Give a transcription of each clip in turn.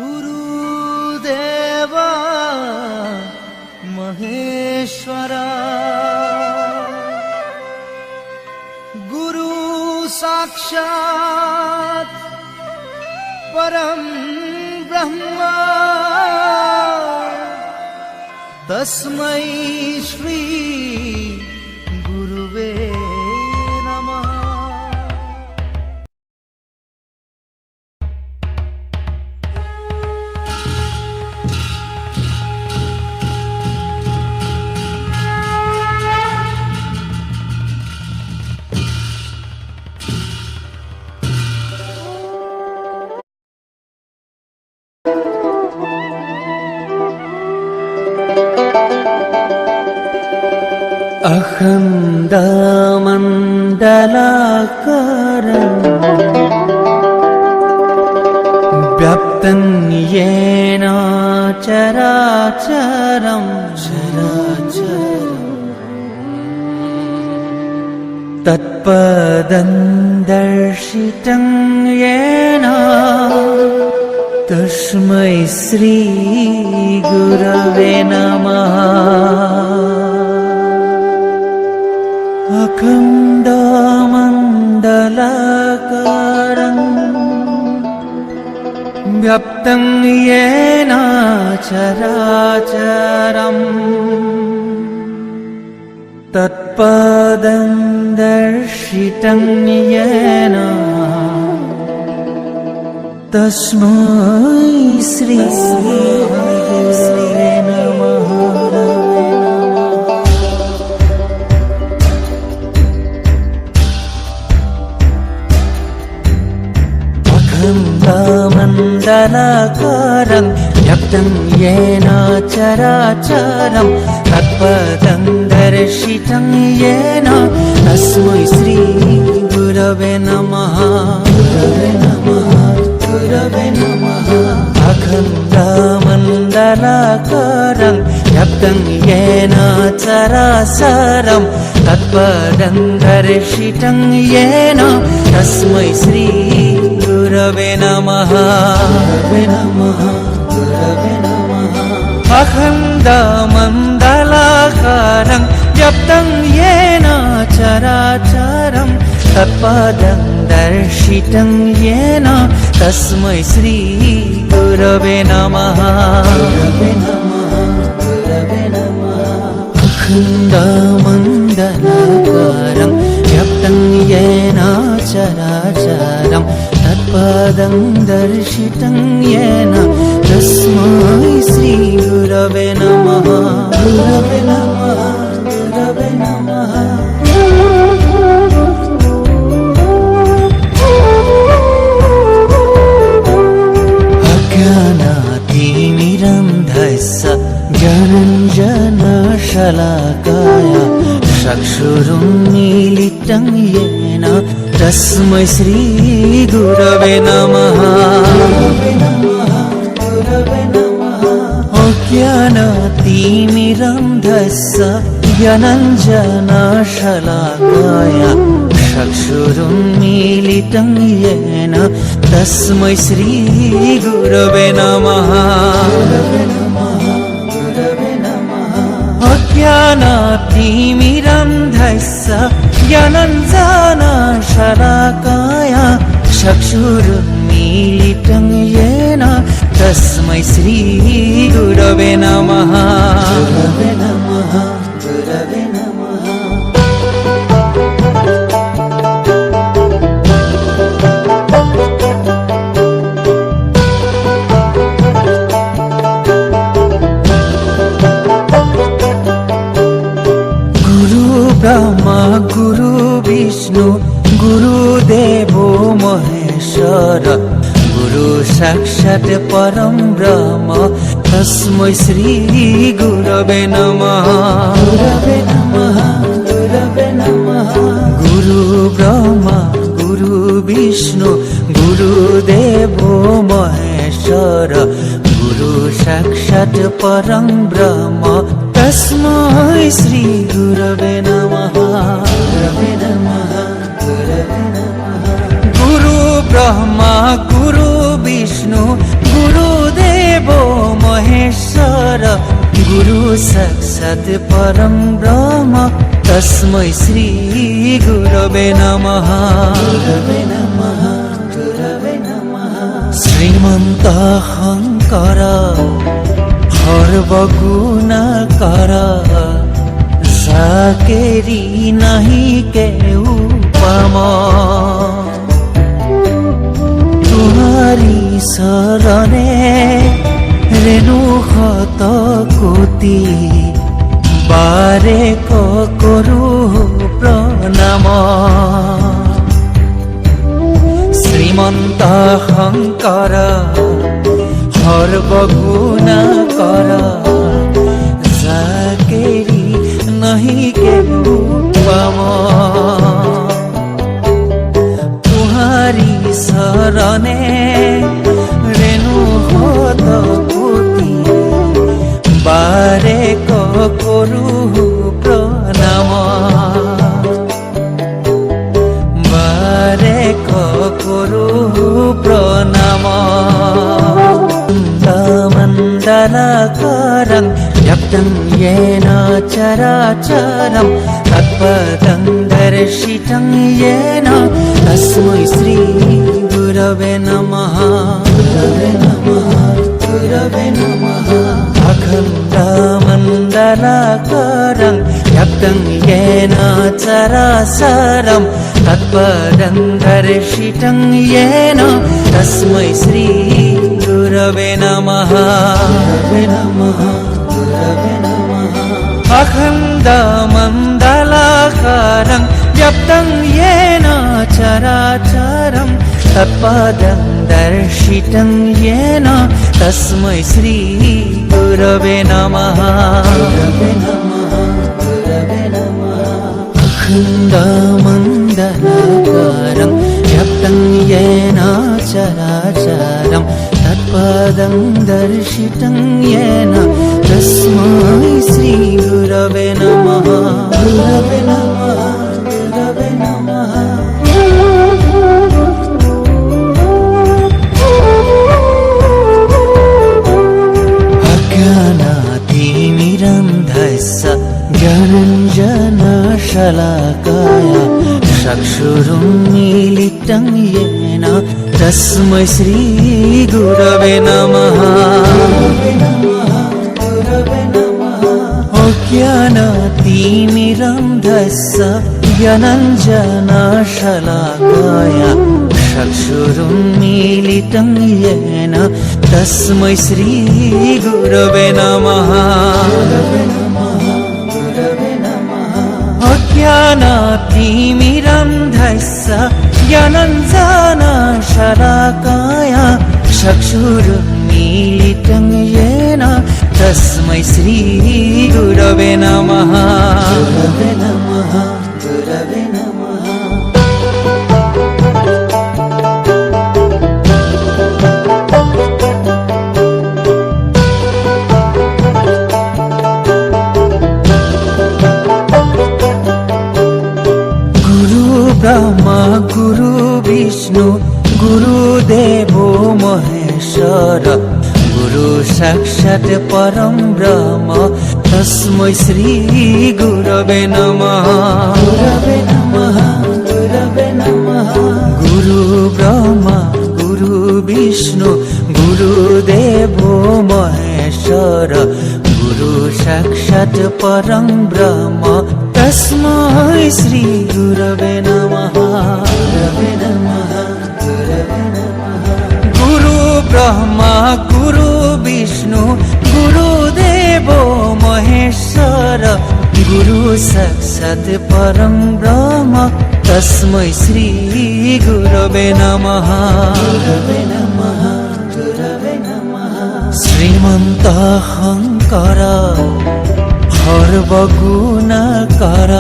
गुरुदेवा महेश्वरा गुरु साक्षात् परम ब्रह्मा तस्मै श्री गुरुवे नमः। अखण्डमण्डलाकारं व्याप्तं येन चराचरं तत्पदं दर्शितं येन तस्मै श्री गुरवे नमः। अखण्डमण्डलाकारं व्याप्तं येन चराचरं तत्पदं दर्शितं येन तस्मै श्री गुरवे नमः। अखण्डमण्डलाकारं व्याप्तं येन चराचरं तत्पदं दर्शितं येन तस्मै श्री गुरवे नमः। गुरवे नमः, गुरवे नमः। अखण्डमण्डलाकारं व्याप्तं येन चराचरं तत्पदं दर्शितं येन तस्मै श्री गुरवे नमः। गुरवे नमः, गुरवे नमः। अखण्डमण्डलाकारं व्याप्तं येन चराचरं तत्पदं दर्शितं येन तस्मै श्री गुरवे नमः। गुरवे नमः, गुरवे नमः। अखण्डमण्डलाकारं व्याप्तं येन चराचरं तत्पदं दर्शितं येन तस्मै श्री गुरवे नमः। गुरवे नमः, गुरवे नमः। अज्ञानातिमिरन्धस्य ज्ञानञ्जनशलाकाय चक्षुरुन्मीलितं येन तस्मै श्री गुरवे नमः। अज्ञानातिमिरन्धस्य ज्ञानञ्जनशलाकाय चक्षुरुन्मीलितं येन तस्मै श्री गुरवे नमः। अज्ञानातिमिरन्धस्य ज्ञानञ्जनशलाकाय चक्षुरुन्मीलितं येन तस्मै श्री गुरवे नमः। गुरवे नमः, गुरवे नमः। ब्रह्मा गुरु विष्णु गुरुदेवो महेश्वर गुरु साक्षात् परम ब्रह्म तस्मै श्री गुरवे नमः। गुरवे नमः, गुरवे नमः। गुरु ब्रह्मा गुरु विष्णु गुरुदेवो महेश्वर गुरु साक्षात् परम ब्रह्म तस्मै श्री गुरवे नमः। गुरवे नमः, गुरवे नमः। गुरु ब्रह्मा गुरु विष्णु गुरुदेव गुरु साक्षात् परं ब्रह्म तस्मै श्री गुरवे नमः गुरवे नमः गुरवे नमः श्रीमन्त शंकर सर्वगुणकर जाकेरी नहीं केहू पाम तुम्हारी शरणे रेणु शत कोटि बारे करू प्रणाम श्रीमन्त शंकर सर्वगुणकर जाकेरी नहीं केहू पाम तुम्हारी शरणे रेणु शत कोटि बारे करू प्रणाम बारे करू प्रणाम मण्डलाकारं व्याप्तं येन चराचरं तत्पदं दर्शितं येन तस्मै श्री गुरवे नमः गुरवे नमः गुरवे नमः अखण्डमण्डलाकारं व्याप्तं येन चराचरं तत्पदं दर्शितं येन तस्मै श्री गुरवे नमः गुरवे नमः गुरवे नमः अखण्डमण्डलाकारं व्याप्तं येन चराचरं तत्पदं दर्शितं येन तस्मै श्री गुरवे नमः गुरवे नमः गुरवे नमः अखण्डमण्डलाकारं व्याप्तं येन चराचरं तत्पदं दर्शितं येन तस्मै श्री गुरवे नमः गुरवे नमः गुरवे नमः अज्ञानातिमिरन्धस्य ज्ञानञ्जनशलाकाय चक्षुरुन्मीलितं येन तस्मै श्री गुरवे नमः अज्ञानातिमिरन्धस्य ज्ञानञ्जनशलाकाय चक्षुरुन्मीलितं येन तस्मै श्री गुरवे नमः अज्ञानातिमिरन्धस्य ज्ञानञ्जनशलाकाय चक्षुरुन्मीलितं येन तस्मै श्री गुरवे नमः गुरवे नमः गुरवे नमः ब्रह्मा गुरु विष्णु गुरुदेवो महेश्वर गुरु साक्षात् परं ब्रह्म तस्मै श्री गुरवे नमः गुरवे नमः गुरवे नमः गुरु ब्रह्मा गुरु विष्णु गुरुदेवो महेश्वर गुरु साक्षात् परं ब्रह्म तस्मै श्री गुरवे नमः गुरवे नमः गुरवे नमः गुरु ब्रह्मा गुरु विष्णु गुरुदेवो महेश्वर गुरु साक्षात् परं ब्रह्म तस्मै श्री गुरवे नमः गुरवे नमः गुरवे नमः श्रीमन्त शंकर सर्वगुणकर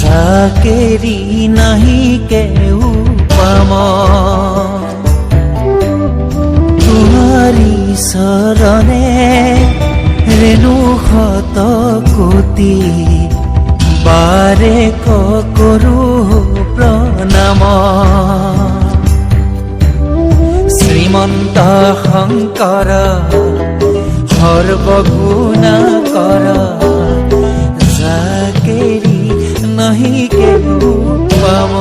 जाकेरी नहीं केहू पाम तुम्हारी शरणे रेणु शत कोटि बारे करू प्रणाम श्रीमन्त शंकर সর্বগুণা कर जाकेरी नहीं के पाव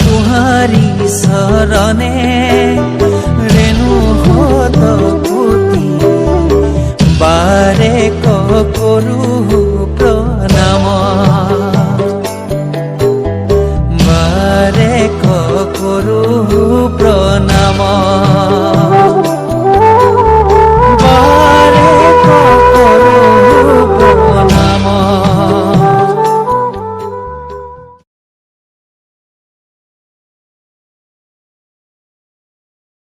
तुम्हारी शरणे रेणु हत कोटी बारे करू